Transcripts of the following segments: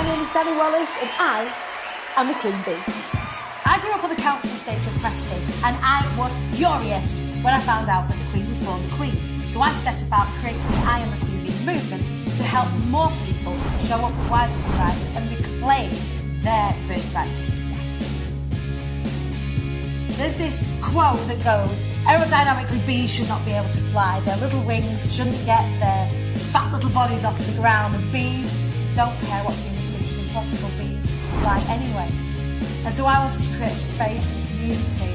My name is Danny Wallace and I am the Queen Bee. I grew up on the council estates of Preston and I was furious when I found out that the Queen was born the Queen. So I set about creating the I am the Queen Bee movement to help more people show up at Wise Up Horizon and reclaim their birthright to success. There's this quote that goes, aerodynamically bees should not be able to fly, their little wings shouldn't get their fat little bodies off the ground, and bees don't care what humans think is impossible, bees fly anyway. And so I wanted to create a space and community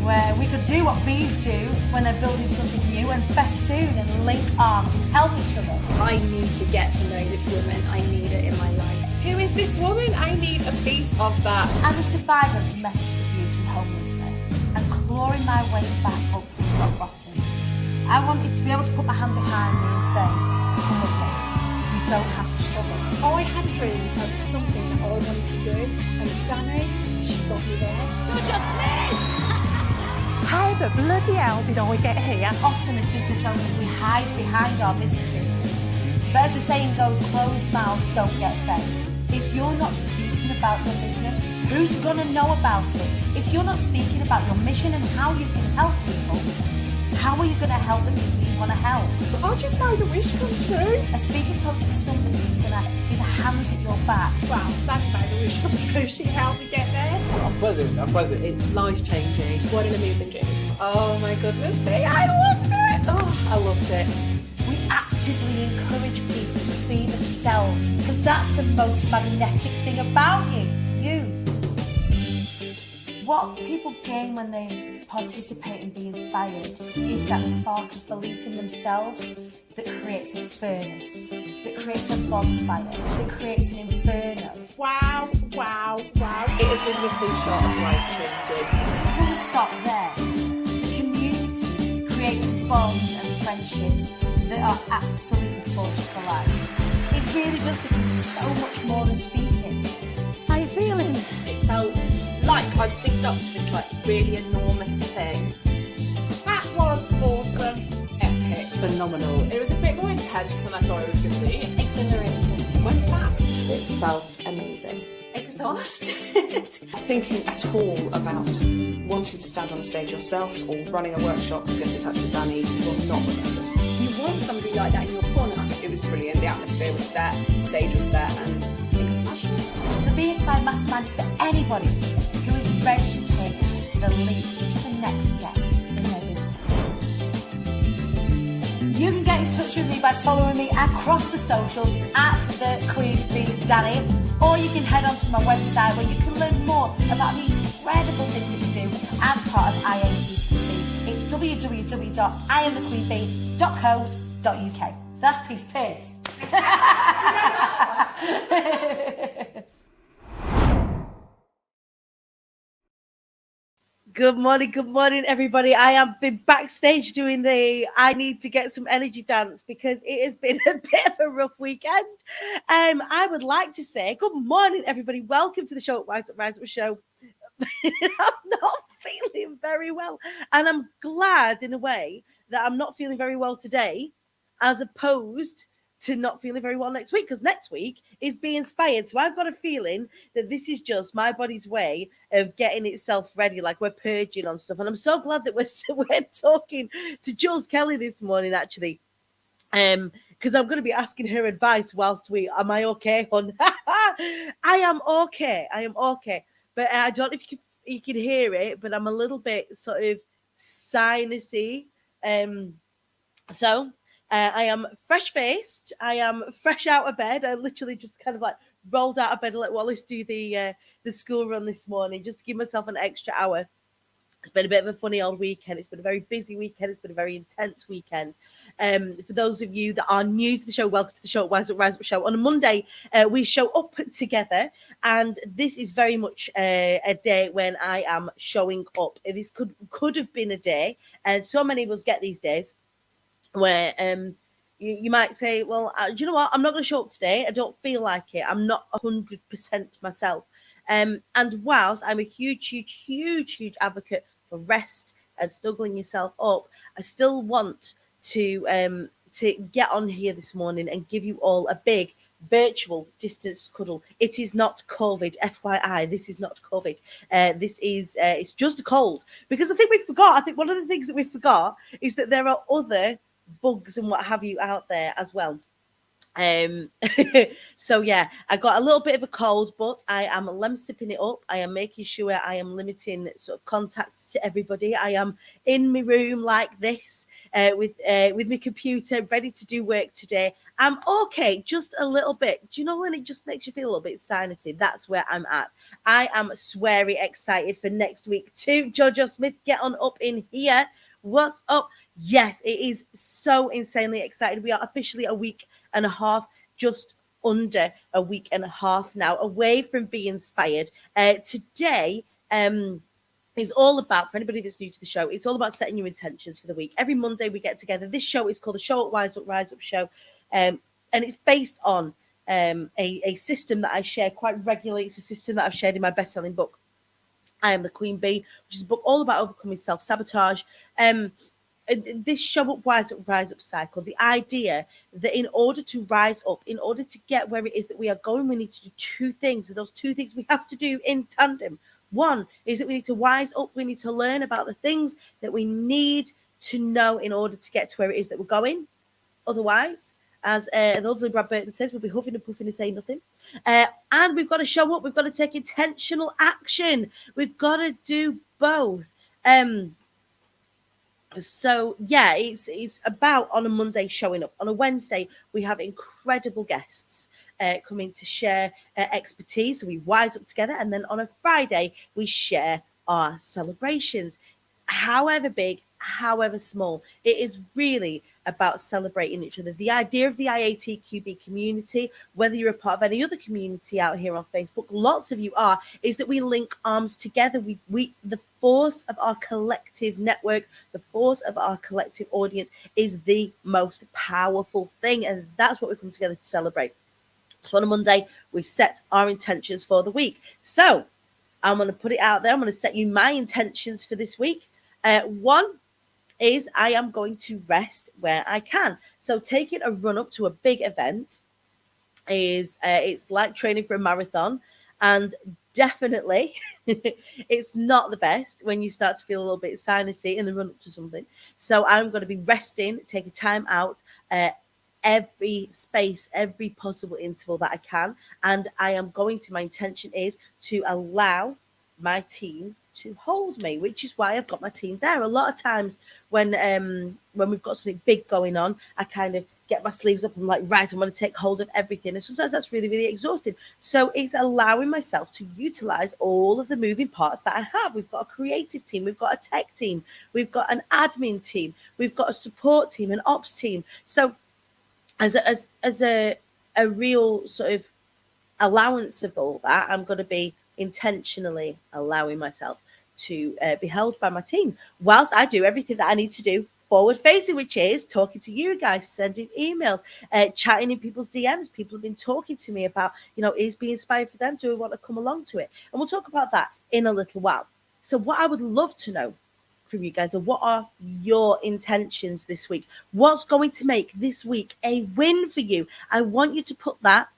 where we could do what bees do when they're building something new and festoon and link arms and help each other. I need to get to know this woman. I need it in my life. Who is this woman? I need a piece of that. As a survivor of domestic abuse and homelessness and clawing my way back up from rock bottom, I wanted to be able to put my hand behind me and say, come with me. You don't have to struggle. I had a dream of something that I wanted to do, and Danny, she got me there. Georgia Smith! How the bloody hell did I get here? Often as business owners, we hide behind our businesses. But as the saying goes, closed mouths don't get fed. If you're not speaking about your business, who's going to know about it? If you're not speaking about your mission and how you can help people, how are you going to help the people you want to help? I just made a wish come true. A speaking coach is somebody who's going to be the hands at your back. Wow, Danny made a wish come true. She helped me get there. I'm buzzing. It's life-changing. What an amazing journey. Oh my goodness me, I loved it. Oh, I loved it. We actively encourage people to be themselves because that's the most magnetic thing about you. What people gain when they participate and be inspired is that spark of belief in themselves that creates a furnace, that creates a bonfire, that creates an inferno. Wow. It has been nothing short of life-changing. It doesn't stop there. Community creates bonds and friendships that are absolutely forged for life. It really does become so much more than speaking. How you feeling? It felt like I'd picked up this really enormous thing. That was awesome. Epic. Phenomenal. It was a bit more intense than I thought it was going to be. Exhilarating. Went fast. It felt amazing. Exhausted. Thinking at all about wanting to stand on a stage yourself or running a workshop and get in touch with Danny, you're not regret it. You want somebody like that in your corner. It was brilliant. The atmosphere was set, the stage was set, and it was smashing. The Be Inspired Mastermind is for anybody who is ready to take the leap to the next step in their business. You can get in touch with me by following me across the socials at the Queen Bee Danny, or you can head on to my website where you can learn more about the incredible things that you do as part of IATQB. It's www.iamthequeenbee.co.uk. That's peace. Good morning, everybody. I have been backstage doing the I need to get some energy dance because it has been a bit of a rough weekend. I would like to say good morning, everybody. Welcome to the show, Rise Up Show. I'm not feeling very well, and I'm glad in a way that I'm not feeling very well today, as opposed to not feeling very well next week, because next week is Be Inspired. So I've got a feeling that this is just my body's way of getting itself ready, like we're purging on stuff. And I'm so glad that we're talking to Jules Kelly this morning, actually, because I'm going to be asking her advice whilst am I okay, hon? I am okay. But I don't know if you can hear it, but I'm a little bit sort of sinusy. I am fresh-faced. I am fresh out of bed. I literally just kind of like rolled out of bed and let Wallace do the school run this morning just to give myself an extra hour. It's been a bit of a funny old weekend. It's been a very busy weekend. It's been a very intense weekend. For those of you that are new to the show, welcome to the show, Rise Up Show. On a Monday, we show up together, and this is very much a day when I am showing up. This could have been a day, and so many of us get these days, where you might say, well, do you know what? I'm not going to show up today. I don't feel like it. I'm not 100% myself. And whilst I'm a huge advocate for rest and snuggling yourself up, I still want to get on here this morning and give you all a big, virtual distance cuddle. It is not COVID, FYI. This is not COVID. This is it's just a cold. Because I think we forgot. I think one of the things that we forgot is that there are other bugs and what have you out there as well. Um, so yeah, I got a little bit of a cold, but I am sipping it up. I am making sure I am limiting sort of contacts to everybody. I am in my room like this, with my computer, ready to do work today. I'm okay, just a little bit. Do you know when it just makes you feel a little bit sinusy? That's where I'm at. I am sweary excited for next week too. Jojo Smith, get on up in here. What's up? Yes, it is so insanely excited. We are officially a week and a half, just under a week and a half now, away from being inspired. Today is all about, for anybody that's new to the show, it's all about setting your intentions for the week. Every Monday we get together. This show is called the Show Up, Wise Up, Rise Up Show. And it's based on a system that I share quite regularly. It's a system that I've shared in my best-selling book, I Am the Queen Bee, which is a book all about overcoming self-sabotage. This Show Up, Wise Up, Rise Up cycle, the idea that in order to rise up, in order to get where it is that we are going, we need to do two things. And those two things we have to do in tandem. One is that we need to wise up. We need to learn about the things that we need to know in order to get to where it is that we're going. Otherwise, as the lovely Brad Burton says, we'll be huffing and puffing and saying nothing. And we've got to show up. We've got to take intentional action. We've got to do both. So yeah, it's about on a Monday showing up. On a Wednesday, we have incredible guests coming to share expertise. So we wise up together. And then on a Friday, we share our celebrations. However big, however small, it is really about celebrating each other. The idea of the IATQB community, whether you're a part of any other community out here on Facebook, lots of you are, is that we link arms together. We the force of our collective network, the force of our collective audience is the most powerful thing. And that's what we come together to celebrate. So on a Monday, we set our intentions for the week. So I'm going to put it out there. I'm going to set you my intentions for this week. One is I am going to rest where I can. So taking a run up to a big event is it's like training for a marathon, and definitely it's not the best when you start to feel a little bit sinusy in the run up to something. So I'm going to be resting, taking time out, every space, every possible interval that I can, and I am going to, my intention is to allow my team to hold me, which is why I've got my team there. A lot of times when we've got something big going on, I kind of get my sleeves up and like, right, I want to take hold of everything. And sometimes that's really, really exhausting. So it's allowing myself to utilize all of the moving parts that I have. We've got a creative team, we've got a tech team, we've got an admin team, we've got a support team, an ops team. So as a real sort of allowance of all that, I'm going to be intentionally allowing myself to be held by my team whilst I do everything that I need to do forward facing, which is talking to you guys, sending emails, chatting in people's DMs. People have been talking to me about, is being inspired for them? Do we want to come along to it? And we'll talk about that in a little while. So what I would love to know from you guys are, what are your intentions this week? What's going to make this week a win for you? I want you to put that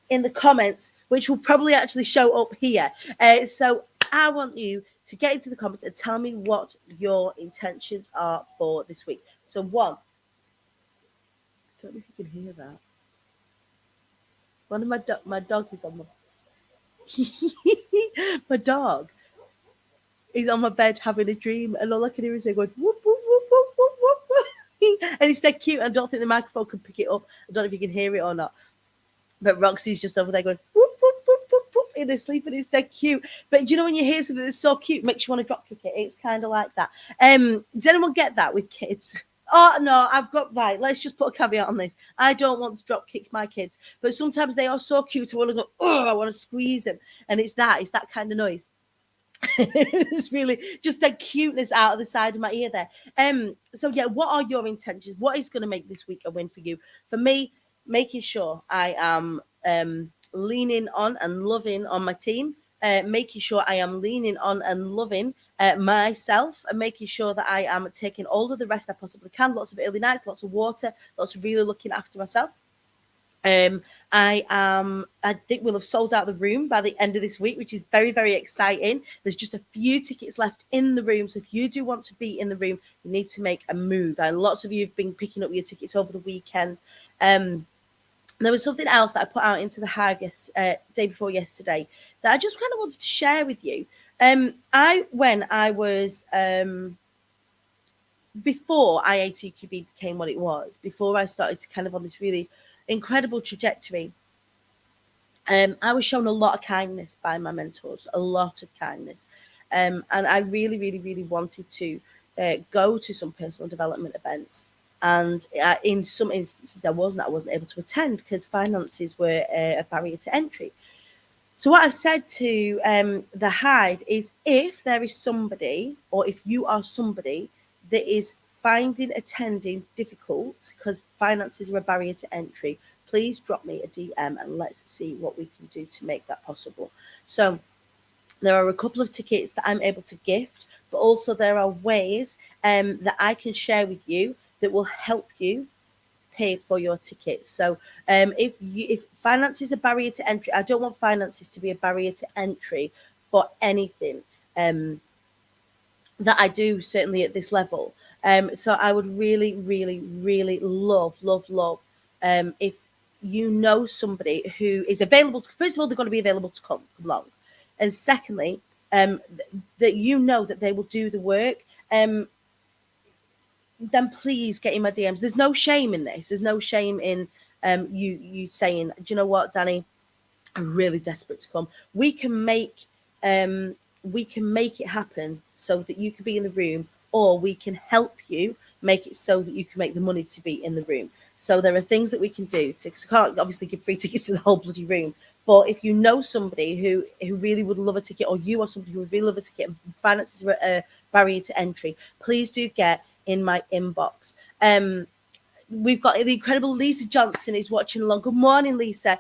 in the comments, which will probably actually show up here. So I want you to get into the comments and tell me what your intentions are for this week. So one, I don't know if you can hear that. One of my dog is on my dog is on my bed having a dream, and all I can hear is going whoop whoop whoop whoop whoop whoop whoop. And it's dead cute. I don't think the microphone can pick it up. I don't know if you can hear it or not. But Roxy's just over there going whoop whoop whoop whoop whoop in her sleep, and it's dead cute. But when you hear something that's so cute, it makes you want to drop kick it. It's kind of like that. Does anyone get that with kids? Oh no, I've got right. Let's just put a caveat on this. I don't want to drop kick my kids, but sometimes they are so cute. I want to go. Oh, I want to squeeze them, and it's that kind of noise. It's really just that cuteness out of the side of my ear there. So yeah, what are your intentions? What is going to make this week a win for you? For me, making sure I am leaning on and loving on my team, making sure I am leaning on and loving myself, and making sure that I am taking all of the rest I possibly can. Lots of early nights, lots of water, lots of really looking after myself. I think we'll have sold out the room by the end of this week, which is very, very exciting. There's just a few tickets left in the room. So if you do want to be in the room, you need to make a move. Lots of you have been picking up your tickets over the weekend. There was something else that I put out into the hive day before yesterday that I just kind of wanted to share with you. When I was before IATQB became what it was, before I started to kind of on this really incredible trajectory, I was shown a lot of kindness by my mentors, a lot of kindness. And I really, really, really wanted to go to some personal development events. And in some instances, I wasn't able to attend because finances were a barrier to entry. So what I've said to the Hive is, if there is somebody, or if you are somebody that is finding attending difficult because finances are a barrier to entry, please drop me a DM and let's see what we can do to make that possible. So there are a couple of tickets that I'm able to gift, but also there are ways that I can share with you that will help you pay for your tickets. So if finance is a barrier to entry, I don't want finances to be a barrier to entry for anything that I do, certainly at this level. So I would really, really, really love if you know somebody who is available to, first of all, they're going to be available to come along. And secondly, that you know that they will do the work. Then please get in my DMs. There's no shame in this. There's no shame in you saying, do you know what, Danny, I'm really desperate to come. We can make it happen so that you can be in the room, or we can help you make it so that you can make the money to be in the room. So there are things that we can do. Because I can't obviously give free tickets to the whole bloody room. But if you know somebody who really would love a ticket, or you are somebody who would really love a ticket, and finances are a barrier to entry, please do get in my inbox. We've got the incredible Lisa Johnson is watching along. Good morning, Lisa.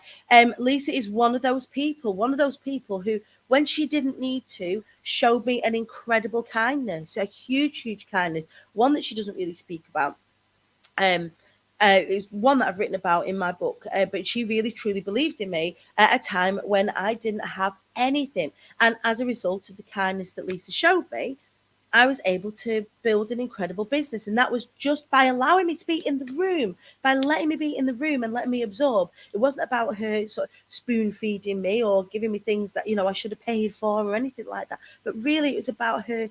Lisa is one of those people who, when she didn't need to, showed me an incredible kindness, a huge, huge kindness, one that she doesn't really speak about. It's one that I've written about in my book, but she really, truly believed in me at a time when I didn't have anything. And as a result of the kindness that Lisa showed me, I was able to build an incredible business. And that was just by allowing me to be in the room, by letting me be in the room and letting me absorb. It wasn't about her sort of spoon feeding me or giving me things that, I should have paid for or anything like that. But really, it was about her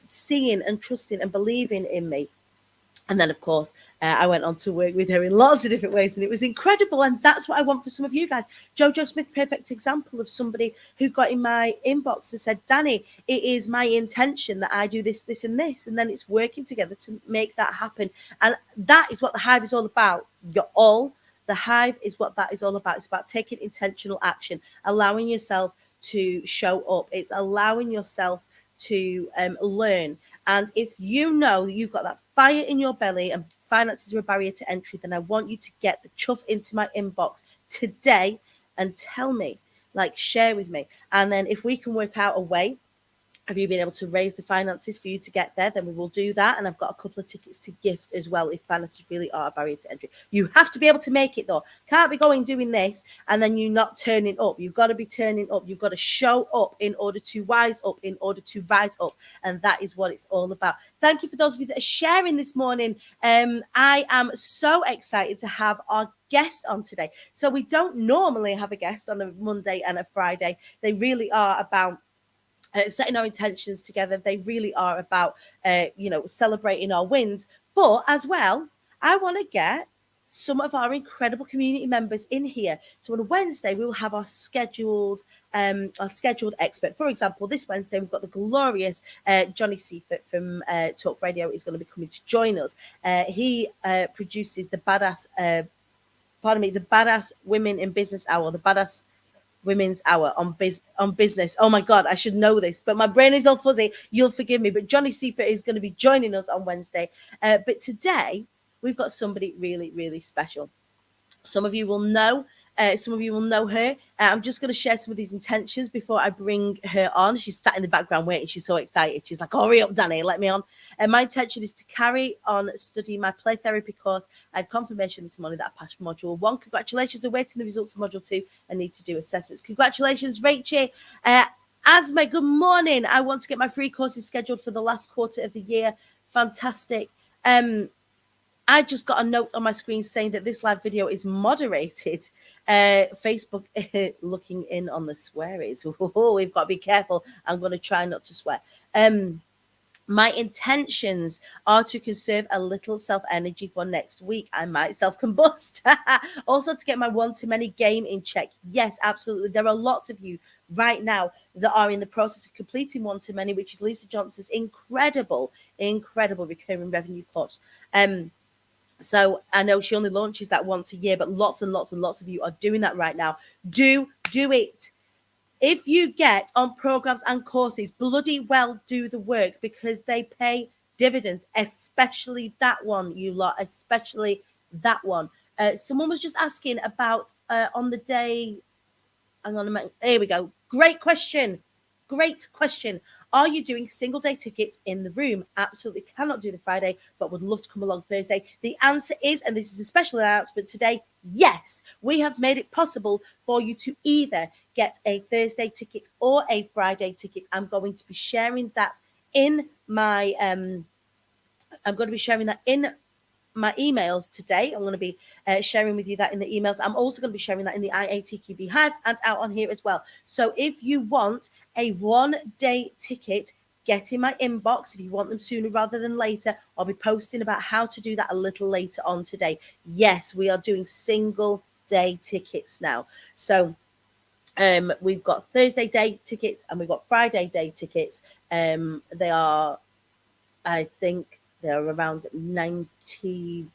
seeing and trusting and believing in me. And then, of course, I went on to work with her in lots of different ways, and it was incredible. And that's what I want for some of you guys. Jojo Smith, perfect example of somebody who got in my inbox and said, Danny, it is my intention that I do this, this, and this. And then it's working together to make that happen. And that is what the Hive is all about. The Hive is what that is all about. It's about taking intentional action, allowing yourself to show up. It's allowing yourself to learn. And if you know you've got that fire in your belly and finances are a barrier to entry, then I want you to get the chuff into my inbox today and tell me, share with me. And then if we can work out a way of you being able to raise the finances for you to get there, then we will do that. And I've got a couple of tickets to gift as well if finances really are a barrier to entry. You have to be able to make it, though. Can't be going doing this and then you not turning up. You've got to be turning up. You've got to show up in order to wise up, in order to rise up. And that is what it's all about. Thank you for those of you that are sharing this morning. I am so excited to have our guest on today. So we don't normally have a guest on a Monday and a Friday. They really are about setting our intentions together. They really are about, celebrating our wins. But as well, I want to get some of our incredible community members in here. So on a Wednesday, we will have our scheduled expert. For example, this Wednesday, we've got the glorious Johnny Seifert from Talk Radio is going to be coming to join us. He produces the Badass Women in Business Hour, the Badass Women's Hour on business. Oh my God, I should know this, but my brain is all fuzzy. You'll forgive me. But Johnny Seifert is going to be joining us on Wednesday. But today we've got somebody really, really special. Some of you will know her. I'm just going to share some of these intentions before I bring her on. She's sat in the background waiting. She's so excited. She's like, hurry up, Danny, let me on. And my intention is to carry on studying my play therapy course. I had confirmation this morning that I passed module 1. Congratulations, awaiting the results of module 2. I need to do assessments. Congratulations, Rachel. Asma, good morning. I want to get my free courses scheduled for the last quarter of the year. Fantastic. I just got a note on my screen saying that this live video is moderated. Facebook looking in on the swearies. We've got to be careful. I'm going to try not to swear. My intentions are to conserve a little self-energy for next week. I might self-combust. Also to get my one-to-many game in check. Yes, absolutely. There are lots of you right now that are in the process of completing one-to-many, which is Lisa Johnson's incredible recurring revenue course. So I know she only launches that once a year, but lots and lots and lots of you are doing that right now. Do it. If you get on programs and courses, bloody well do the work, because they pay dividends, especially that one, you lot, especially that one. Someone was just asking about on the day. Hang on a minute. Here we go. Great question. Are you doing single day tickets in the room? Absolutely cannot do the Friday, but would love to come along Thursday. The answer is, and this is a special announcement today, yes. We have made it possible for you to either get a Thursday ticket or a Friday ticket. I'm going to be sharing that in my emails today. I'm going to be sharing with you that in the emails. I'm also going to be sharing that in the IATQB Hive and out on here as well. So if you want a one-day ticket, get in my inbox. If you want them sooner rather than later, I'll be posting about how to do that a little later on today. Yes, we are doing single-day tickets now. So we've got Thursday day tickets and we've got Friday day tickets. They are, I think, they're around £93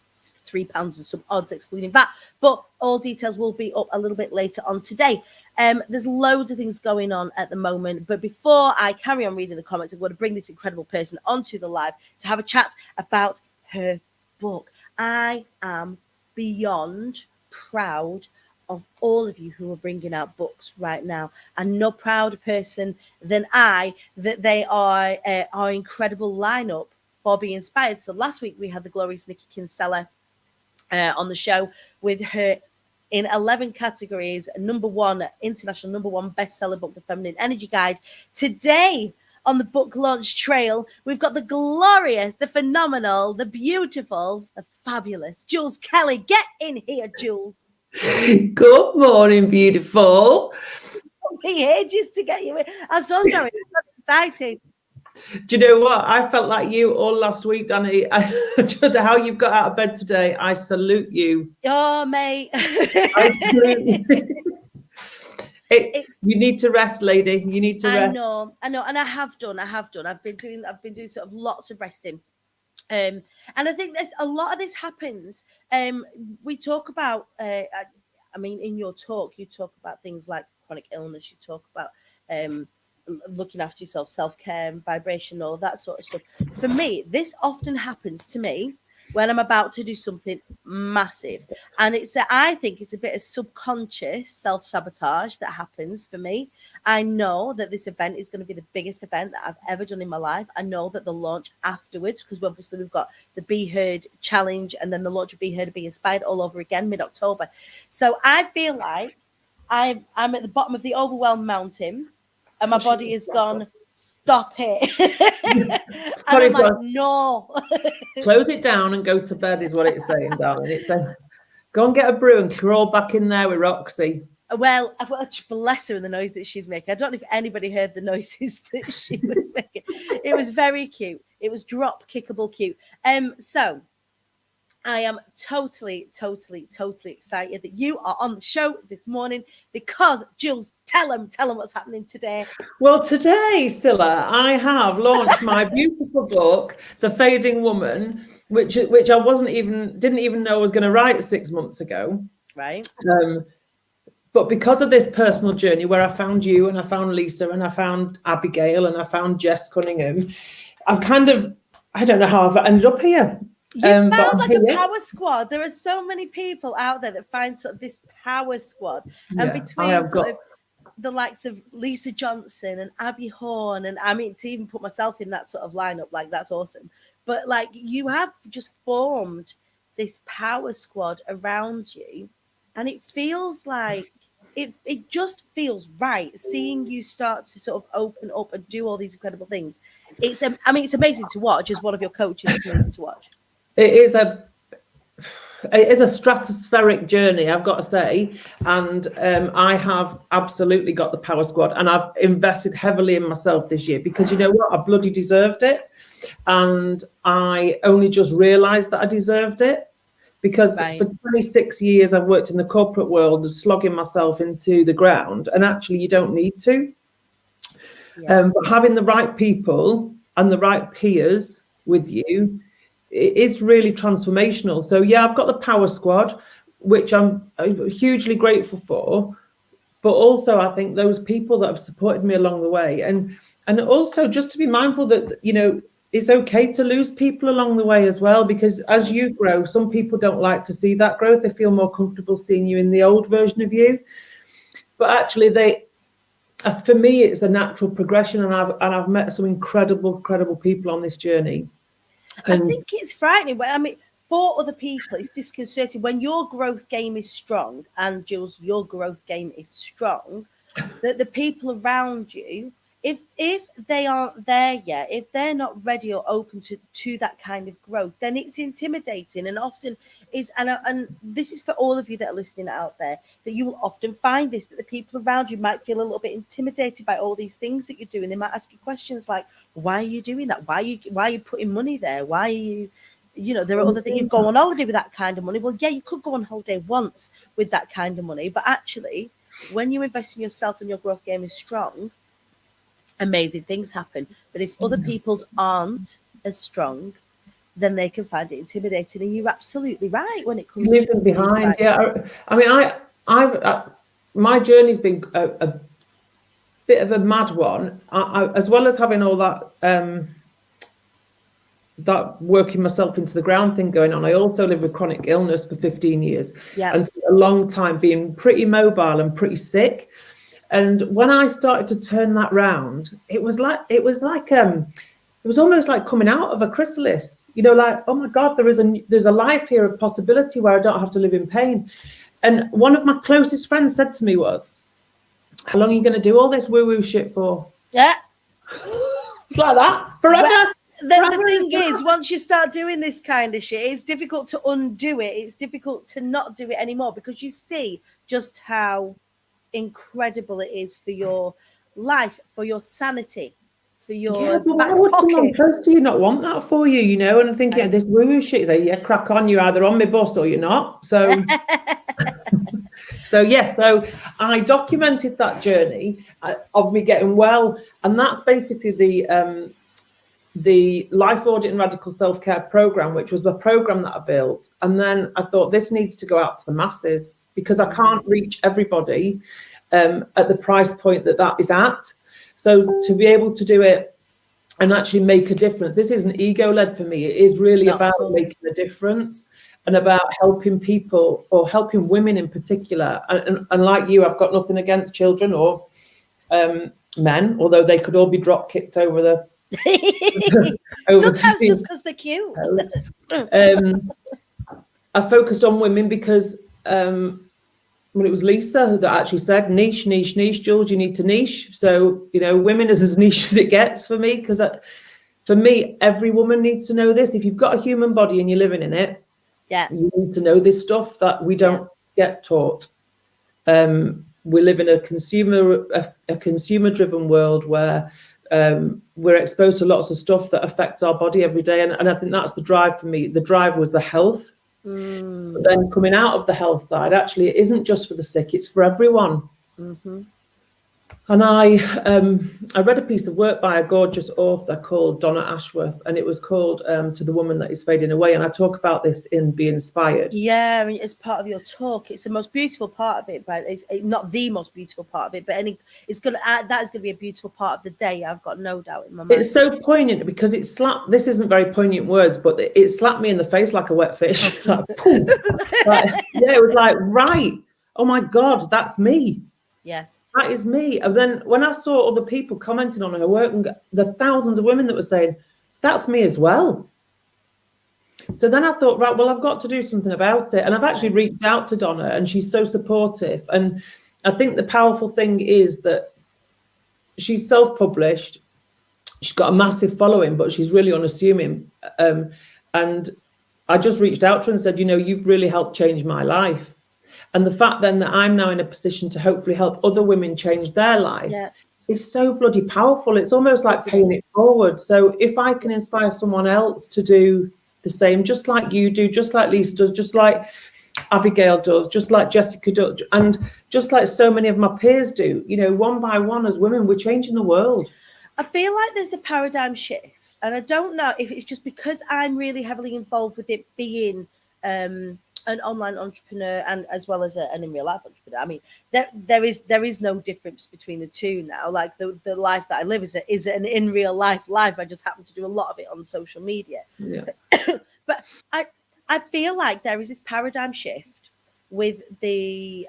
and some odds, excluding that. But all details will be up a little bit later on today. There's loads of things going on at the moment. But before I carry on reading the comments, I'm going to bring this incredible person onto the live to have a chat about her book. I am beyond proud of all of you who are bringing out books right now. And no prouder person than I that they are our incredible lineup for Be Inspired. So last week we had the glorious Nikki Kinsella on the show with her in 11 categories, international number one bestseller book, The Feminine Energy Guide. Today on the book launch trail, we've got the glorious, the phenomenal, the beautiful, the fabulous Jules Kelly. Get in here, Jules. Good morning, beautiful. We ages to get you in. I'm so sorry. I'm so excited. Do you know what? I felt like you all last week, Danny. Just how you've got out of bed today. I salute you. Oh, mate. I salute you. You need to rest, lady. You need to rest. I know, and I have done. I've been doing sort of lots of resting. And I think there's a lot of this happens. We talk about, I mean, in your talk, you talk about things like chronic illness. You talk about looking after yourself, self-care, vibration, all that sort of stuff. For me, this often happens to me when I'm about to do something massive. And I think it's a bit of subconscious self-sabotage that happens for me. I know that this event is going to be the biggest event that I've ever done in my life. I know that the launch afterwards, because obviously we've got the Be Heard challenge and then the launch of Be Heard and Be Inspired all over again mid-October. So I feel like I'm at the bottom of the overwhelmed mountain and my body has gone, stop it. And I'm like, no. Close it down and go to bed is what it's saying, darling. It's saying, go and get a brew and crawl back in there with Roxy. Well, bless her and the noise that she's making. I don't know if anybody heard the noises that she was making. It was very cute. It was drop kickable cute. So I am totally excited that you are on the show this morning because, Jules, tell them what's happening today. Well, today, Scylla, I have launched my beautiful book, The Fading Woman, which I didn't even know I was going to write 6 months ago. Right. But because of this personal journey where I found you and I found Lisa and I found Abigail and I found Jess Cunningham, I've I don't know how I've ended up here. You found but I'm like a here. power squad. There are so many people out there that find sort of this power squad, and Yeah, between sort of the likes of Lisa Johnson and Abby Horn, and I mean, to even put myself in that sort of lineup, like that's awesome. But like you have just formed this power squad around you, and it feels like it just feels right seeing you start to sort of open up and do all these incredible things. It's it's amazing to watch. As one of your coaches, it's amazing to watch. It is a stratospheric journey, I've got to say, and I have absolutely got the power squad, and I've invested heavily in myself this year because you know what, I bloody deserved it, and I only just realised that I deserved it because for 26 years I've worked in the corporate world, slogging myself into the ground, and actually you don't need to. But having the right people and the right peers with you, it is really transformational. So yeah, I've got the power squad, which I'm hugely grateful for, but also I think those people that have supported me along the way, and also just to be mindful that, you know, it's okay to lose people along the way as well, because as you grow, some people don't like to see that growth. They feel more comfortable seeing you in the old version of you, but actually for me it's a natural progression, and I've met some incredible people on this journey. I think it's frightening. I mean, for other people, it's disconcerting when your growth game is strong, and Jules, your growth game is strong, that the people around you, if they aren't there yet, if they're not ready or open to that kind of growth, then it's intimidating, and often is, and this is for all of you that are listening out there, that you will often find this, that the people around you might feel a little bit intimidated by all these things that you're doing. They might ask you questions like, why are you doing that? Why are you putting money there? Why are you, you know, there are other things. You go on holiday with that kind of money. Well, yeah, you could go on holiday once with that kind of money, but actually, when you invest in yourself and your growth game is strong, amazing things happen. But if other people's aren't as strong, then they can find it intimidating. And you're absolutely right when it comes leaving to behind. Yeah, I mean, I've my journey's been a bit of a mad one. As well as having all that that working myself into the ground thing going on, I also lived with chronic illness for 15 years, and spent a long time being pretty mobile and pretty sick. And when I started to turn that round, it was almost like coming out of a chrysalis, you know, like, oh my God, there's a life here of possibility where I don't have to live in pain. And one of my closest friends said to me was, how long are you going to do all this woo-woo shit for? Yeah. It's like that, forever. Well, the thing is, once you start doing this kind of shit, it's difficult to undo it. It's difficult to not do it anymore, because you see just how incredible it is for your life, for your sanity, for your but why would someone close to you not want that for you, you know? And I'm thinking, this woo-woo shit, yeah, crack on, you're either on my bus or you're not. So so I documented that journey of me getting well, and that's basically the Life Audit and Radical Self-Care program, which was the program that I built. And then I thought, this needs to go out to the masses, because I can't reach everybody at the price point that is at. So to be able to do it and actually make a difference, this isn't ego-led for me. It is really about making a difference and about helping people, or helping women in particular. And like you, I've got nothing against children or men, although they could all be drop kicked over the sometimes just because they're cute. I focused on women because when it was Lisa that actually said niche, Jules, you need to niche. So, you know, women is as niche as it gets for me, because for me, every woman needs to know this. If you've got a human body and you're living in it, you need to know this stuff that we don't get taught. We live in a consumer-driven world where we're exposed to lots of stuff that affects our body every day, and I think that's the drive for me. The drive was the health. But then coming out of the health side, actually, it isn't just for the sick, it's for everyone. And I read a piece of work by a gorgeous author called Donna Ashworth, and it was called To the Woman That Is Fading Away. And I talk about this in Be Inspired. Yeah, I mean, it's part of your talk. It's the most beautiful part of it, but it's not the most beautiful part of it. But it's gonna that is gonna be a beautiful part of the day. I've got no doubt in my mind. It's so poignant because it slapped. This isn't very poignant words, but it slapped me in the face like a wet fish. Like, yeah, it was like, right. Oh my God, that's me. Yeah. That is me. And then when I saw other people commenting on her work, and the thousands of women that were saying, that's me as well. So then I thought, right, well, I've got to do something about it. And I've actually reached out to Donna, and she's so supportive. And I think the powerful thing is that she's self-published. She's got a massive following, but she's really unassuming. And I just reached out to her and said, you've really helped change my life. And the fact then that I'm now in a position to hopefully help other women change their life is so bloody powerful. It's almost like paying it forward. So if I can inspire someone else to do the same, just like you do, just like Lisa does, just like Abigail does, just like Jessica does, and just like so many of my peers do, one by one as women, we're changing the world. I feel like there's a paradigm shift. And I don't know if it's just because I'm really heavily involved with it being an online entrepreneur and as well as an in real life entrepreneur. I mean, there is no difference between the two now. Like the life that I live is an in real life. I just happen to do a lot of it on social media. Yeah. But I feel like there is this paradigm shift with the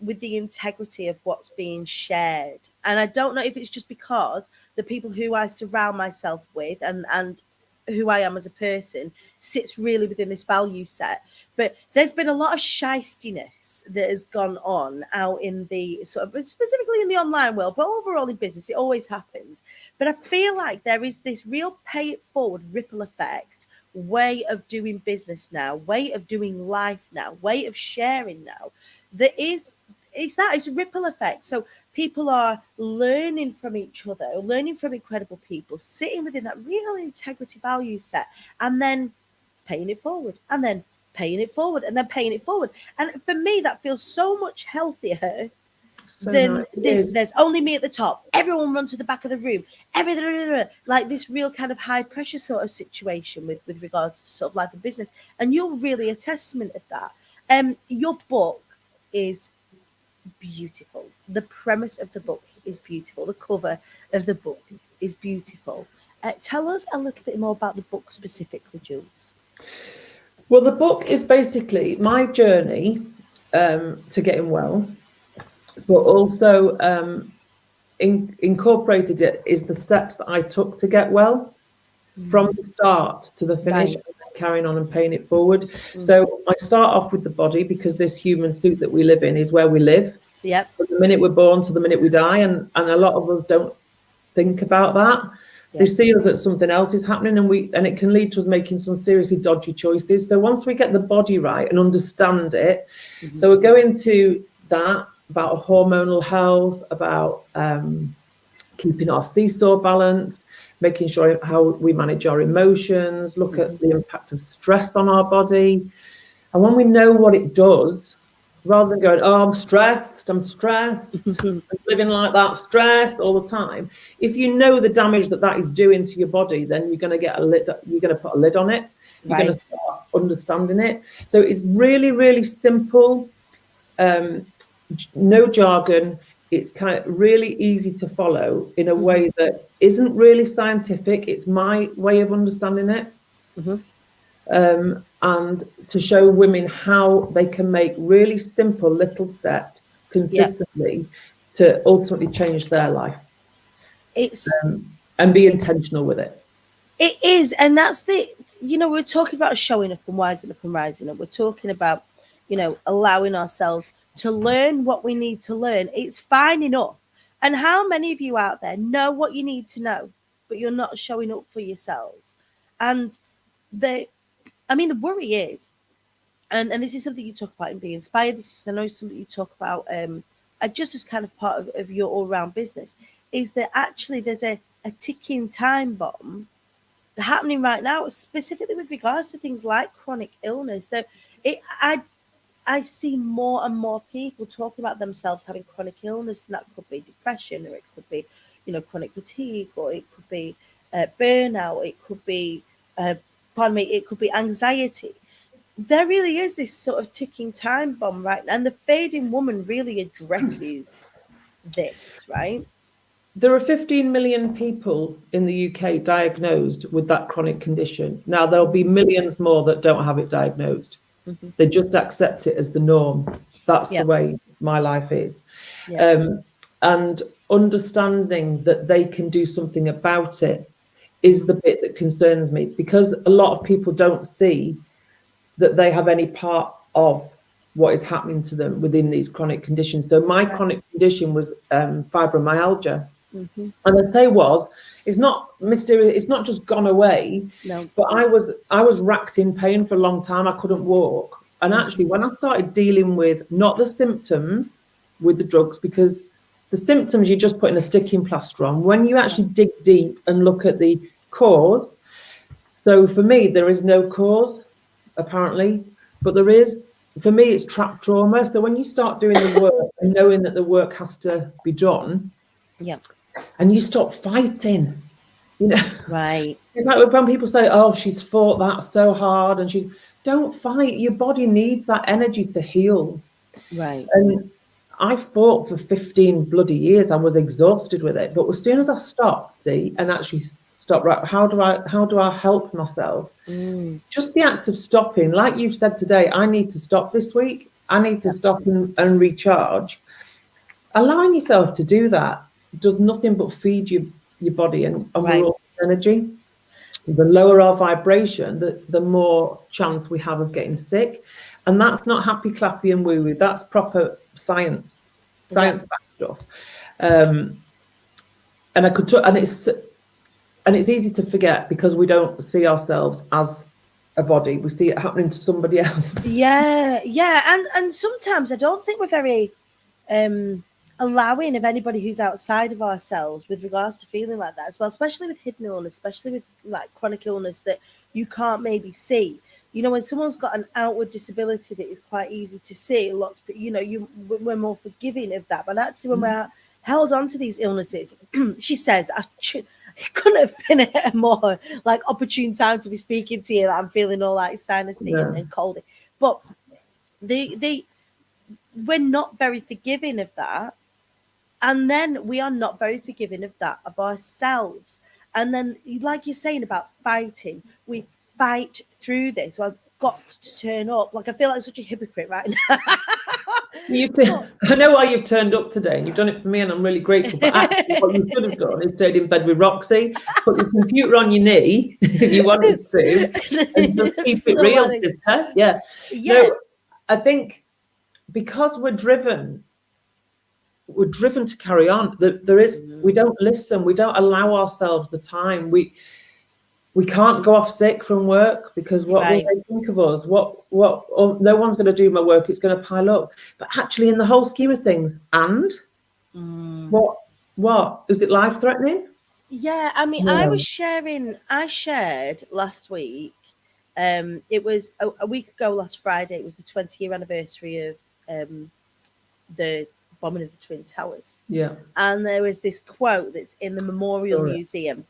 integrity of what's being shared. And I don't know if it's just because the people who I surround myself with and who I am as a person sits really within this value set. But there's been a lot of shystiness that has gone on out in the sort of specifically in the online world, but overall in business, it always happens. But I feel like there is this real pay it forward ripple effect way of doing business now, way of doing life now, way of sharing now. It's a ripple effect. So people are learning from each other, learning from incredible people, sitting within that real integrity value set, and then paying it forward, and then paying it forward, and then paying it forward. And for me, that feels so much healthier than this. There's only me at the top. Everyone run to the back of the room. Everything like this real kind of high pressure sort of situation with regards to sort of life and business. And you're really a testament of that. Your book is beautiful. The premise of the book is beautiful. The cover of the book is beautiful. Tell us a little bit more about the book specifically, Jules. Well, the book is basically my journey to getting well, but also incorporated it is the steps that I took to get well from the start to the finish, and then carrying on and paying it forward. So I start off with the body, because this human suit that we live in is where we live. Yep. From the minute we're born to the minute we die, and a lot of us don't think about that. They see us that something else is happening, and it can lead to us making some seriously dodgy choices. So once we get the body right and understand it, so we're going to that about hormonal health, about keeping our seesaw balanced, making sure how we manage our emotions, look at the impact of stress on our body. And when we know what it does, rather than going, oh, I'm stressed, I'm living like that, stress all the time. If you know the damage that is doing to your body, then you're going to put a lid on it. You're going to start understanding it. So it's really, really simple, no jargon. It's kind of really easy to follow in a way that isn't really scientific. It's my way of understanding it. And to show women how they can make really simple little steps consistently to ultimately change their life. And be intentional with it. It is. And that's we're talking about showing up and wising up and rising up. We're talking about, allowing ourselves to learn what we need to learn. It's fine enough. And how many of you out there know what you need to know, but you're not showing up for yourselves? And the worry is, and this is something you talk about in Be Inspired. This is, I know, something you talk about just as kind of part of your all-round business, is that actually there's a ticking time bomb happening right now, specifically with regards to things like chronic illness. That I see more and more people talking about themselves having chronic illness, and that could be depression, or it could be, chronic fatigue, or it could be burnout, it could be, pardon me, it could be anxiety. There really is this sort of ticking time bomb, right? And the Fading Woman really addresses this, right? There are 15 million people in the UK diagnosed with that chronic condition. Now, there'll be millions more that don't have it diagnosed. Mm-hmm. They just accept it as the norm. That's Yeah. the way my life is. Yeah. And understanding that they can do something about it is the bit that concerns me, because a lot of people don't see that they have any part of what is happening to them within these chronic conditions. So my chronic condition was fibromyalgia. Mm-hmm. And I say it's not mysterious, it's not just gone away. No. But I was racked in pain for a long time. I couldn't walk. And actually, when I started dealing with not the symptoms with the drugs, because the symptoms you're just putting a sticking plaster on, when you actually dig deep and look at the cause. So for me, there is no cause, apparently, but there is. For me, it's trapped trauma. So when you start doing the work and knowing that the work has to be done, Yeah. and you stop fighting, Right. In fact, when people say, "Oh, she's fought that so hard," and don't fight. Your body needs that energy to heal. Right. And I fought for 15 bloody years. I was exhausted with it. But as soon as I stopped, and actually stopped, right, how do I help myself? Just the act of stopping, like you've said today, I need to stop this week. I need to stop and recharge. Allowing yourself to do that does nothing but feed your body and Right. raw energy. The lower our vibration, the more chance we have of getting sick. And that's not happy, clappy and woo-woo. That's proper science-backed stuff. And it's easy to forget because we don't see ourselves as a body. We see it happening to somebody else. Yeah. And sometimes I don't think we're very allowing of anybody who's outside of ourselves with regards to feeling like that as well, especially with hidden illness, especially with like chronic illness that you can't maybe see. When someone's got an outward disability that is quite easy to see, we're more forgiving of that. But actually, when we're held on to these illnesses, she says, it couldn't have been a more like opportune time to be speaking to you. That I'm feeling all like sinusy and coldy, but we're not very forgiving of that. And then we are not very forgiving of that of ourselves. And then, like you're saying about fighting, we fight through this. So I've got to turn up. Like, I feel like such a hypocrite right now. I know why you've turned up today, and you've done it for me, and I'm really grateful. But actually, what you should have done is stayed in bed with Roxy, put your computer on your knee if you wanted to, and just keep it real, sister. Yeah. No, I think because we're driven to carry on. We don't listen. We don't allow ourselves the time. We can't go off sick from work because what will they think of us? No one's going to do my work. It's going to pile up. But actually, in the whole scheme of things, what is it life threatening? Yeah, I mean, I shared last week. It was a week ago last Friday. It was the 20-year anniversary of the bombing of the Twin Towers. Yeah. And there was this quote that's in the Memorial Museum.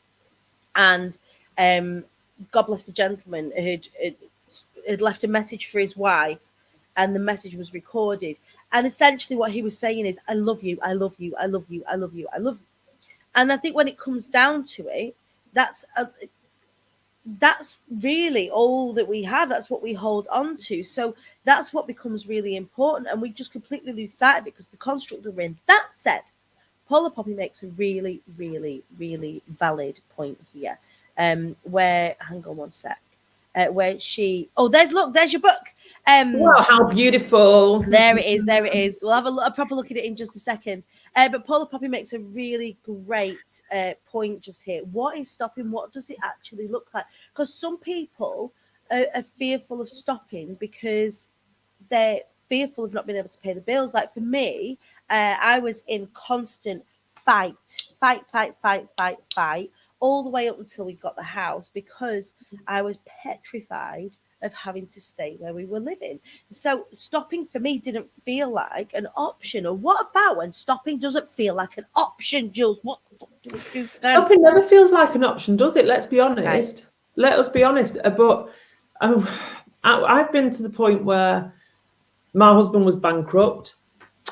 And God bless the gentleman who had left a message for his wife, and the message was recorded. And essentially what he was saying is, I love you, I love you, I love you, I love you, I love you. And I think when it comes down to it, that's really all that we have. That's what we hold on to. So that's what becomes really important. And we just completely lose sight of it because the construct we're in. That said, Paula Poppy makes a really, really, really valid point here. Where, hang on one sec, where there's your book. Wow, how beautiful. There it is. We'll have a proper look at it in just a second. But Paula Poppy makes a really great point just here. What is stopping? What does it actually look like? Because some people are fearful of stopping because they're fearful of not being able to pay the bills. Like for me, I was in constant fight, all the way up until we got the house because I was petrified of having to stay where we were living. So stopping for me didn't feel like an option. Or what about when stopping doesn't feel like an option, Jules? What do we do then? Stopping never feels like an option, does it? Let's be honest. Right. Let us be honest. But I've been to the point where my husband was bankrupt.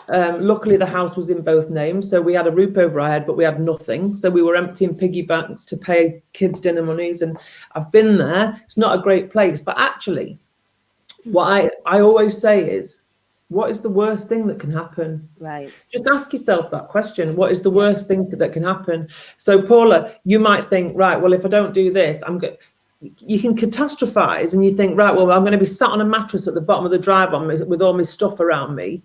Luckily, the house was in both names, so we had a roof over our head, but we had nothing. So we were emptying piggy banks to pay kids' dinner monies, and I've been there. It's not a great place, but actually, what I always say is, what is the worst thing that can happen? Right. Just ask yourself that question. What is the worst thing that can happen? So, Paula, you might think, right, well, if I don't do this, you can catastrophize, and you think, right, well, I'm going to be sat on a mattress at the bottom of the drive with all my stuff around me.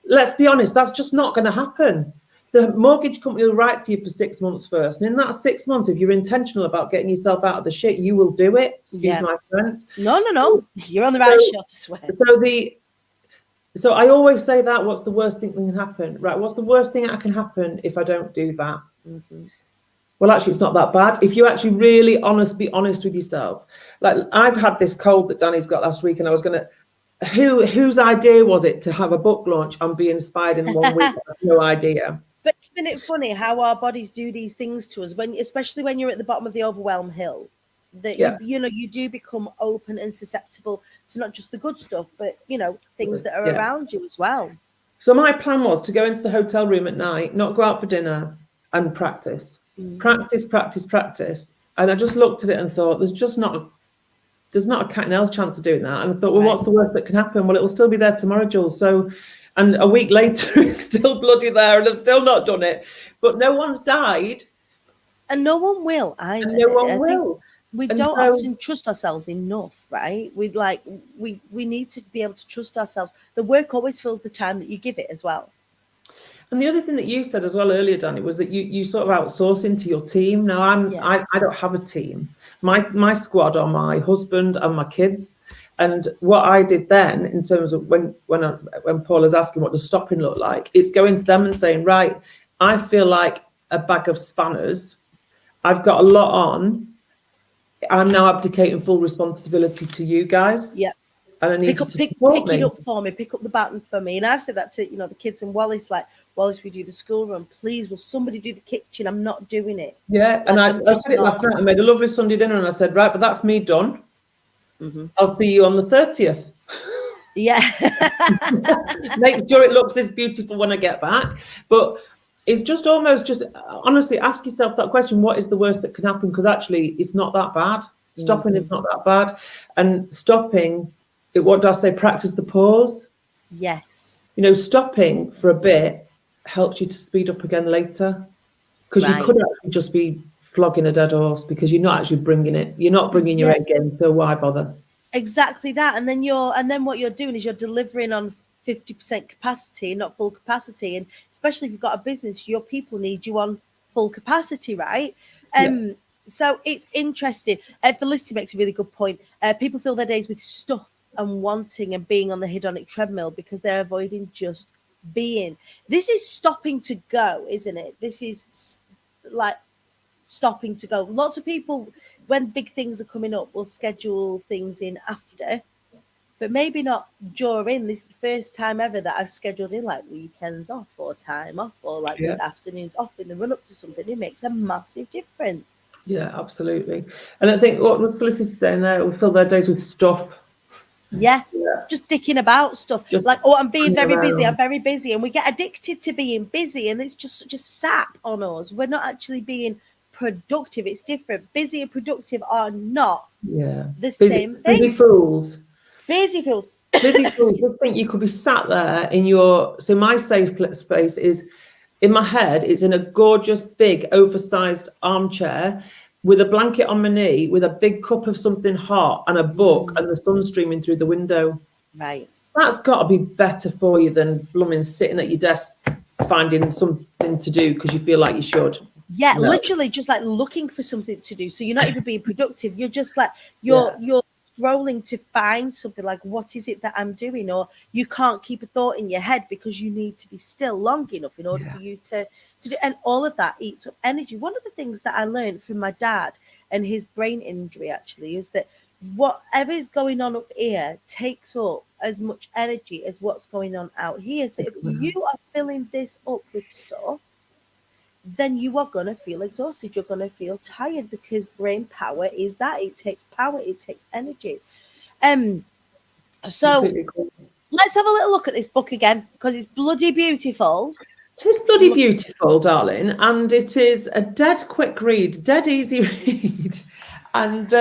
Let's be honest, that's just not going to happen. The mortgage company will write to you for 6 months first. And in that 6 months, if you're intentional about getting yourself out of the shit, you will do it. Excuse my French. No. You're on the right shot to swear. So I always say that, what's the worst thing that can happen? Right, what's the worst thing that can happen if I don't do that? Mm-hmm. Well, actually, it's not that bad. If you actually really be honest with yourself. Like, I've had this cold that Danny's got last week, and I was going to, whose idea was it to have a book launch and be inspired in 1 week? I have no idea. But isn't it funny how our bodies do these things to us, especially when you're at the bottom of the overwhelm hill, that you do become open and susceptible to not just the good stuff, but things that are around you as well. So my plan was to go into the hotel room at night, not go out for dinner, and practice. Practice. And I just looked at it and thought, there's not a cat and nails chance of doing that. And I thought, well, what's the worst that can happen? Well, it will still be there tomorrow, Jules. So, and a week later, it's still bloody there, and I've still not done it. But no one's died, and no one will either. And no one will. We don't often trust ourselves enough, right? We need to be able to trust ourselves. The work always fills the time that you give it as well. And the other thing that you said as well earlier, Danny, was that you sort of outsource into your team. Now I don't have a team. My squad are my husband and my kids. And what I did then, in terms of when Paula's asking what does stopping look like, it's going to them and saying, right, I feel like a bag of spanners. I've got a lot on. I'm now abdicating full responsibility to you guys. Yeah. And I need pick it up for me, pick up the baton for me. And I've said that to the kids and Wallace, like, Wallace, we do the school run. Please, will somebody do the kitchen? I'm not doing it. Yeah, and I said it last night. I made a lovely Sunday dinner, and I said, right, but that's me done. Mm-hmm. I'll see you on the 30th. Yeah. Make sure it looks this beautiful when I get back. But it's just honestly ask yourself that question: what is the worst that can happen? Because actually, it's not that bad. Stopping is not that bad, and stopping. What do I say? Practice the pause. Yes. Stopping for a bit helps you to speed up again later, because you could actually just be flogging a dead horse because you're not actually bringing it. You're not bringing your egg in, so why bother? Exactly that. And then what you're doing is you're delivering on 50% capacity, not full capacity. And especially if you've got a business, your people need you on full capacity, right? So it's interesting. Felicity makes a really good point. People fill their days with stuff and wanting and being on the hedonic treadmill because they're avoiding just being. This is stopping to go, isn't it? This is like stopping to go. Lots of people, when big things are coming up, will schedule things in after, but maybe not during. This is the first time ever that I've scheduled in like weekends off or time off or like these afternoons off in the run up to something. It makes a massive difference. Yeah, absolutely. And I think what was Felicity saying there, we fill their days with stuff. Yeah, just dicking about stuff. I'm being very busy. I'm very busy. And we get addicted to being busy. And it's just such a sap on us. We're not actually being productive. It's different. Busy and productive are not the same thing. Busy fools. Busy fools. Busy fools. Just think you could be sat there in your... So my safe space is, in my head, it's in a gorgeous, big, oversized armchair with a blanket on my knee, with a big cup of something hot and a book and the sun streaming through the window. Right. That's got to be better for you than blooming sitting at your desk finding something to do because you feel like you should. Yeah, literally just like looking for something to do. So you're not even being productive. You're just like, you're scrolling to find something like, what is it that I'm doing? Or you can't keep a thought in your head because you need to be still long enough in order for you to do. And all of that eats up energy. One of the things that I learned from my dad and his brain injury actually is that whatever is going on up here takes up as much energy as what's going on out here. So if you are filling this up with stuff, then you are going to feel exhausted. You're going to feel tired, because brain power is that. It takes power, it takes energy. So Completely agree. let's have a little look at this book again, because it's bloody beautiful. It is bloody beautiful, darling, and it is a dead quick read, dead easy read. And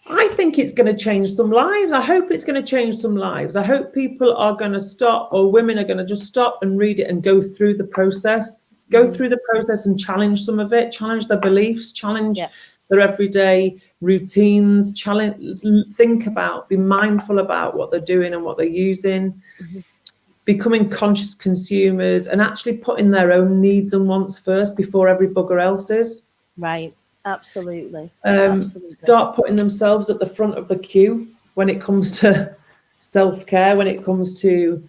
I think it's going to change some lives. I hope it's going to change some lives. I hope people are going to stop, or women are going to just stop and read it and go through the process, and challenge some of it, challenge their beliefs, challenge their everyday routines, be mindful about what they're doing and what they're using, becoming conscious consumers, and actually putting their own needs and wants first before every bugger else's. Right. Absolutely. Start putting themselves at the front of the queue when it comes to self-care, when it comes to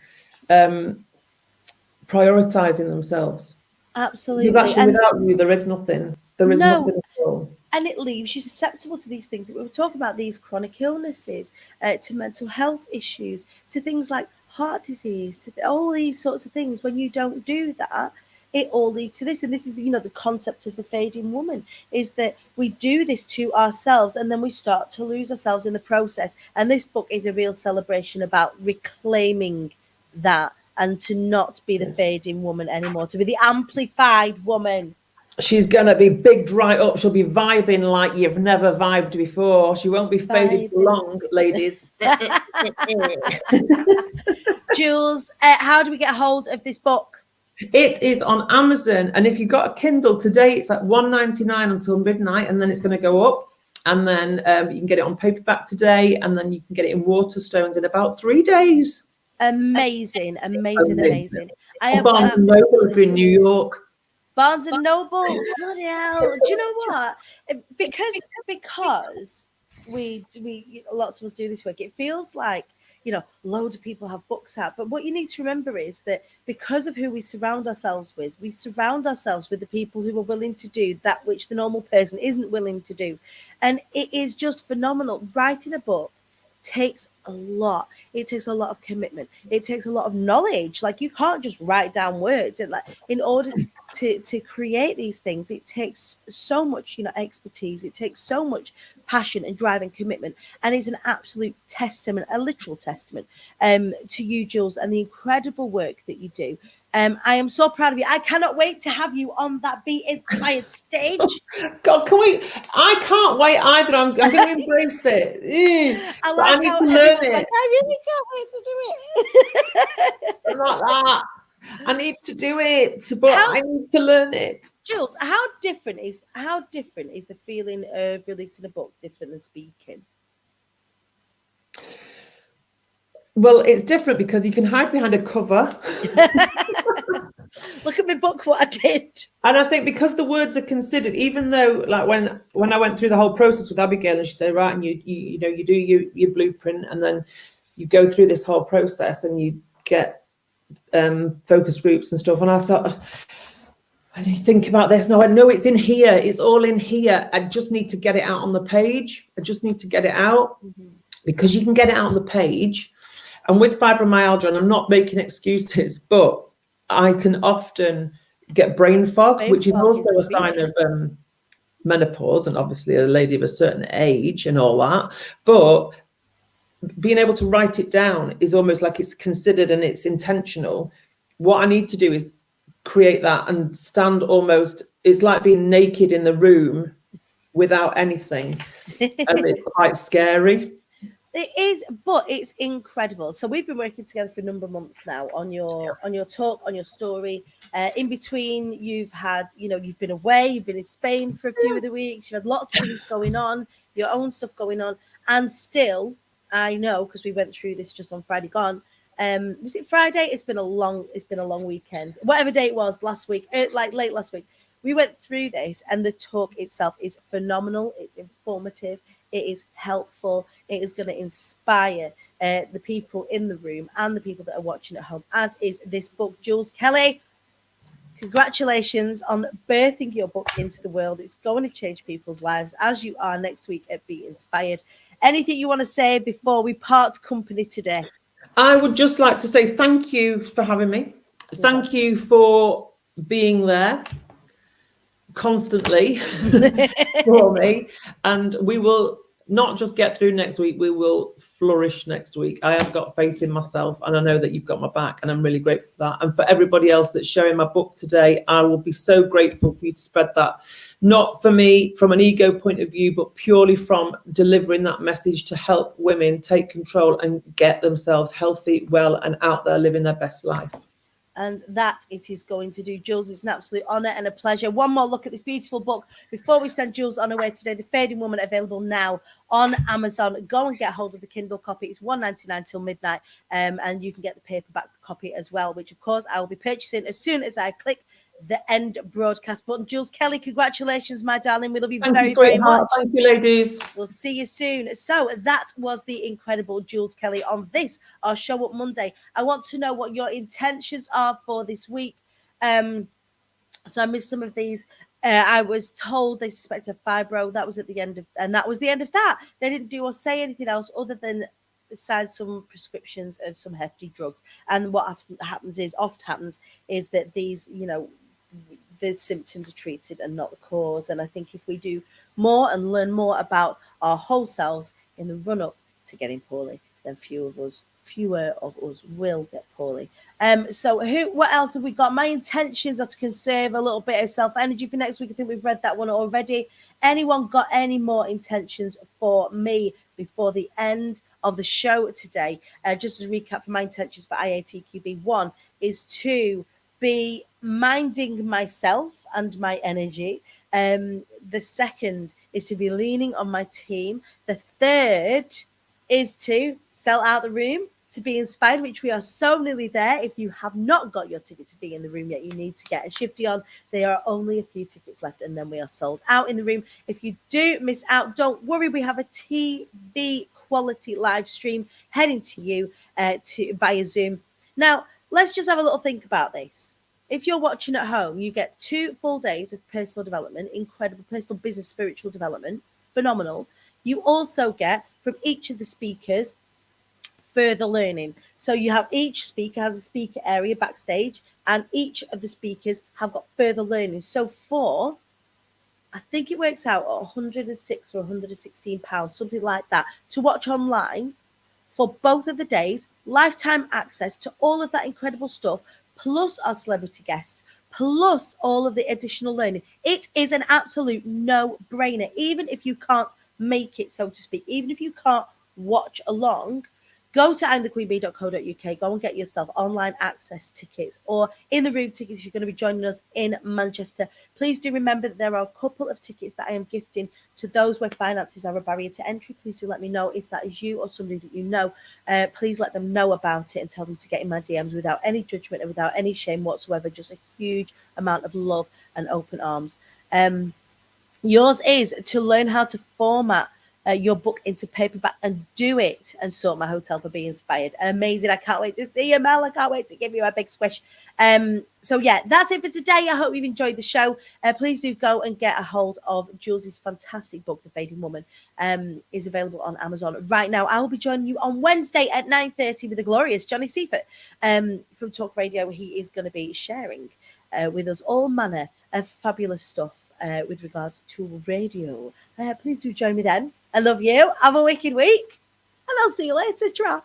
prioritizing themselves. Absolutely. Because actually, without you, there is nothing. There is nothing at all. And it leaves you susceptible to these things. We were talking about these chronic illnesses, to mental health issues, to things like heart disease, to all these sorts of things. When you don't do that, it all leads to this. And this is, the concept of the fading woman, is that we do this to ourselves and then we start to lose ourselves in the process. And this book is a real celebration about reclaiming that, and to not be the fading woman anymore, to be the amplified woman. She's going to be big dry up. She'll be vibing like you've never vibed before. She won't be faded for long, ladies. Jules, how do we get hold of this book? It is on Amazon, and if you've got a Kindle today, it's like $1.99 until midnight, and then it's going to go up. And then you can get it on paperback today, and then you can get it in Waterstones in about 3 days. Amazing. I have Barnes and Noble in New York. Barnes and Noble. Bloody hell! Do you know what? Because we lots of us do this work. It feels like, loads of people have books out. But what you need to remember is that because of who we surround ourselves with the people who are willing to do that which the normal person isn't willing to do. And it is just phenomenal. Writing a book takes a lot. It takes a lot of commitment. It takes a lot of knowledge. Like, you can't just write down words. In order to create these things, it takes so much, expertise. It takes so much passion and drive and commitment. And it's an absolute testament, a literal testament, to you, Jules, and the incredible work that you do. I am so proud of you. I cannot wait to have you on that Be Inspired stage. God, I can't wait either. I'm going to embrace it. I need to learn it. Like, I really can't wait to do it. I'm like that. I need to do it, but I need to learn it. Jules, how different is the feeling of releasing a book different than speaking? Well, it's different because you can hide behind a cover. Look at my book, what I did. And I think because the words are considered, even though, like, when I went through the whole process with Abigail, and she said, right, and you do your blueprint, and then you go through this whole process and you get focus groups and stuff. And I thought, I need to think about this. No, I know it's in here. It's all in here. I just need to get it out on the page. I just need to get it out, because you can get it out on the page. And with fibromyalgia, and I'm not making excuses, but I can often get brain fog, which is also a sign of menopause, and obviously a lady of a certain age and all that. But being able to write it down is almost like it's considered and it's intentional. What I need to do is create that and stand almost, it's like being naked in the room without anything. And it's quite scary. It is, but it's incredible. So we've been working together for a number of months now on your talk, on your story. In between, you've had, you've been away, you've been in Spain for a few of the weeks, you've had lots of things going on, your own stuff going on, and still, I know, because we went through this just on Friday gone. Was it Friday? It's been a long weekend. Whatever day it was last week, like late last week. We went through this, and the talk itself is phenomenal. It's informative. It is helpful. It is going to inspire the people in the room and the people that are watching at home, as is this book. Jules Kelly, Congratulations on birthing your book into the world. It's going to change people's lives, as you are next week at Be Inspired. Anything you want to say before we part company today? I would just like to say thank you for having me. Thank you for being there constantly for me. And we will not just get through next week, we will flourish next week. I have got faith in myself, and I know that you've got my back, and I'm really grateful for that. And for everybody else that's sharing my book today, I will be so grateful for you to spread that, not for me from an ego point of view, but purely from delivering that message to help women take control and get themselves healthy, well, and out there living their best life. And that it is going to do. Jules, it's an absolute honour and a pleasure. One more look at this beautiful book before we send Jules on her way today. The Fading Woman, available now on Amazon. Go and get hold of the Kindle copy. It's $1.99 till midnight, and you can get the paperback copy as well, which of course I will be purchasing as soon as I click the end broadcast button. Jules Kelly, congratulations, my darling. We love you very much. Thank you, ladies. We'll see you soon. So that was the incredible Jules Kelly on this, our Show Up Monday. I want to know what your intentions are for this week. So I missed some of these. I was told they suspected fibro. That was at the end of, and that was the end of that. They didn't do or say anything else other than sign some prescriptions of some hefty drugs. And what often happens is that these, the symptoms are treated and not the cause. And I think if we do more and learn more about our whole selves in the run up to getting poorly, then fewer of us will get poorly. So what else have we got? My intentions are to conserve a little bit of self-energy for next week. I think we've read that one already. Anyone got any more intentions for me before the end of the show today? Just as a recap for my intentions for IATQB, 1 is to be minding myself and my energy. The second is to be leaning on my team. The third is to sell out the room to Be Inspired, which we are so nearly there. If you have not got your ticket to Be in the Room yet, you need to get a shifty on. There are only a few tickets left, and then we are sold out in the room. If you do miss out, don't worry. We have a TV quality live stream heading to you via Zoom. Now, let's just have a little think about this. If you're watching at home, you get 2 full days of personal development, incredible personal, business, spiritual development, phenomenal. You also get from each of the speakers further learning. So you have each speaker has a speaker area backstage, and each of the speakers have got further learning. So I think it works out at £106 or £116, something like that, to watch online for both of the days, lifetime access to all of that incredible stuff, plus our celebrity guests, plus all of the additional learning. It is an absolute no-brainer, even if you can't make it, so to speak, even if you can't watch along. Go to imthequeenbee.co.uk, go and get yourself online access tickets or in the room tickets if you're going to be joining us in Manchester. Please do remember that there are a couple of tickets that I am gifting to those where finances are a barrier to entry. Please do let me know if that is you or somebody that you know. Please let them know about it and tell them to get in my DMs without any judgment and without any shame whatsoever. Just a huge amount of love and open arms. Yours is to learn how to format your book into paperback and do it and sort my hotel for Be Inspired. Amazing. I can't wait to see you, Mel. I can't wait to give you a big squish. So yeah, that's it for today. I hope you've enjoyed the show. Please do go and get a hold of Jules' fantastic book, The Fading Woman. Is available on Amazon right now. I will be joining you on Wednesday at 9:30 with the glorious Johnny Seifert from Talk Radio. He is going to be sharing with us all manner of fabulous stuff with regards to radio. Please do join me then. I love you. Have a wicked week. And I'll see you later. Tra.